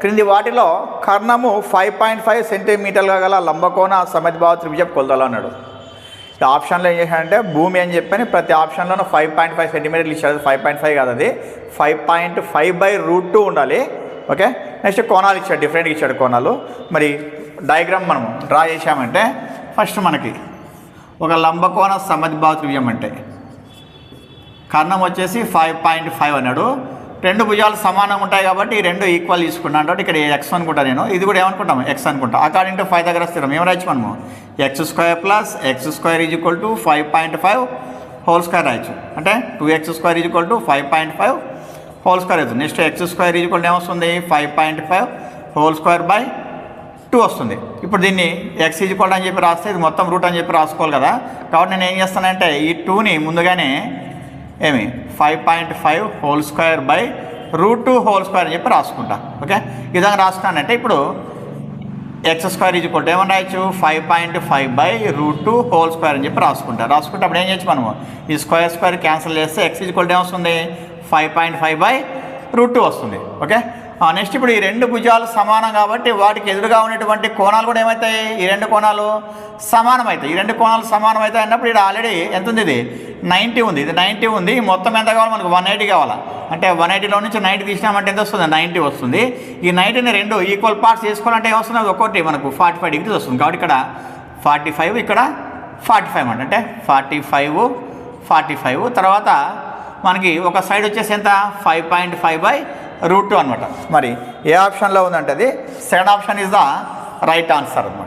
క్రింది వాటిలో కర్ణము 5.5 సెంటీమీటర్లుగా గల లంబకోణ సమద్బాహు త్రిభుజం కొలతలు అన్నాడు. ఈ ఆప్షన్లో ఏం చేశాడంటే భూమి అని చెప్పని ప్రతి ఆప్షన్లోనూ 5.5 సెంటీమీటర్లు ఇచ్చాడు. 5.5 కాదు, అది 5.5/√2 ఉండాలి. ఓకే, నెక్స్ట్ కోణాలు ఇచ్చాడు, డిఫరెంట్గా ఇచ్చాడు కోణాలు. మరి డయాగ్రామ్ మనం డ్రా చేసామంటే ఫస్ట్ మనకి ఒక లంబకోణ సమద్బాహు త్రిభుజం అంటే కర్ణం వచ్చేసి 5.5 అన్నాడు. రెండు భుజాలు సమానంగా ఉంటాయి కాబట్టి ఈ రెండు ఈక్వల్ తీసుకున్నాను అంటే ఇక్కడ ఎక్స్ అనుకుంటా నేను, ఇది కూడా ఏమనుకుంటాము ఎక్స్ అనుకుంటా. అకార్డింగ్ టు 5 దగ్గర స్థిరం ఏం రాయొచ్చు మనము x² + x² = 5.5 హోల్ స్క్వేర్ రాయొచ్చు. అంటే 2x² = 5.5 హోల్ స్క్వేర్ అవుతుంది. నెక్స్ట్ x² = ఏమొస్తుంది 5.5 హోల్ స్క్వేర్ బై 2 వస్తుంది. ఇప్పుడు దీన్ని x = అని చెప్పి రాస్తే ఇది మొత్తం రూట్ అని చెప్పి రాసుకోవాలి కదా. కాబట్టి నేను ఏం చేస్తానంటే ఈ 2ని ముందుగానే 5.5 whole square by √2 whole square అని చెప్పి రాసుకుంటా. ఓకే, ఈ విధంగా రాసుకున్నానంటే ఇప్పుడు x² = ఏమని రాయొచ్చు 5.5/√2 హోల్ స్క్వేర్ అని చెప్పి రాసుకుంటే అప్పుడు ఏం చేయొచ్చు మనము ఈ స్క్వేర్ క్యాన్సిల్ చేస్తే x = ఏమొస్తుంది 5.5/√2 వస్తుంది. ఓకే, నెక్స్ట్ ఇప్పుడు ఈ రెండు భుజాలు సమానం కాబట్టి వాటికి ఎదురుగా ఉన్నటువంటి కోణాలు కూడా ఏమవుతాయి, ఈ రెండు కోణాలు సమానం అవుతాయి. ఈ రెండు కోణాలు సమానం అవుతాయి అన్నప్పుడు ఇక్కడ ఆల్రెడీ ఎంత ఉంది, ఇది 90 ఉంది, ఇది 90 ఉంది. మొత్తం ఎంత కావాలి మనకు 180 కావాలా. అంటే 180లో నుంచి 90 తీసినామంటే ఎంత వస్తుంది 90 వస్తుంది. ఈ 90ని రెండు ఈక్వల్ పార్ట్స్ చేసుకోవాలంటే ఏమొస్తుంది, అది ఒక్కొక్కటి మనకు 45 degrees వస్తుంది. కాబట్టి ఇక్కడ 45 ఇక్కడ 45 అంటే 45 తర్వాత మనకి ఒక సైడ్ వచ్చేసి ఎంత 5.5/√2 అనమాట. మరి ఏ ఆప్షన్లో ఉందంటే అది second option is the right answer అనమాట.